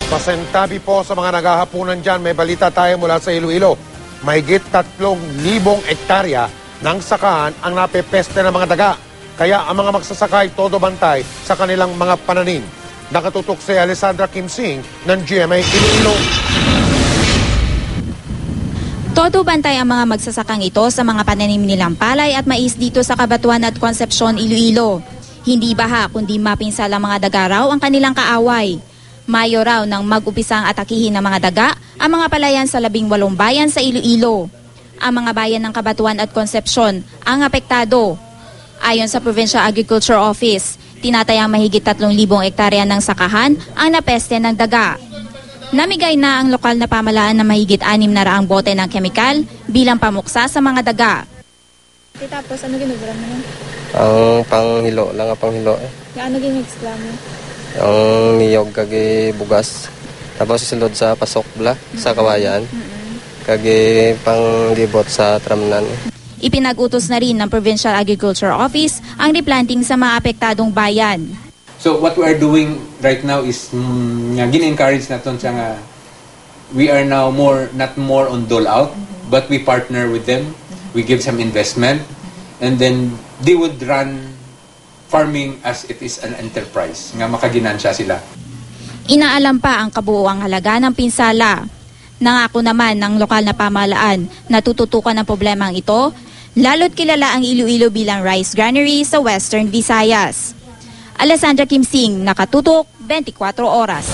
Pasintabi po sa mga naghahapunan dyan, may balita tayo mula sa Iloilo. Mahigit 3,000 hektarya ng sakahan ang napepeste ng mga daga. Kaya ang mga magsasakay todo bantay sa kanilang mga pananim. Nakatutok si Alessandra Kimsing ng GMA Iloilo. Todo bantay ang mga magsasakang ito sa mga pananim nilang palay at mais dito sa Cabanatuan at Concepcion, Iloilo. Hindi baha kundi mapinsala mga daga raw ang kanilang kaaway. Mayo raw nang mag-upisang atakihin ng mga daga ang mga palayan sa 18 bayan sa Iloilo. Ang mga bayan ng Cabanatuan at Concepcion ang apektado. Ayon sa Provincial Agriculture Office, tinatayang mahigit 3,000 hektarya ng sakahan ang napeste ng daga. Namigay na ang lokal na pamahalaan na mahigit 600 bote ng kemikal bilang pamuksa sa mga daga. Tapos ano ginagawa mo nun? Ang panghilo lang ang panghilo. Ano ginagawa mo? Ang niyog kagi bugas. Tapos isulod sa pasok bla sa kawayan. Kagi panglibot sa tramnan. Ipinag-utos na rin ng Provincial Agriculture Office ang replanting sa mga apektadong bayan. So what we are doing right now is gin-encourage natin siya nga we are now not more on dole out, but we partner with them. We give some investment and then they would run farming as it is an enterprise nga makaginansya sila. Inaalam pa ang kabuuang halaga ng pinsala. Nangako naman ng lokal na pamahalaan na tututukan ng problemang ito, lalo't kilala ang Iloilo bilang rice granary sa Western Visayas. Alessandra Kimsing, nakatutok, 24 oras.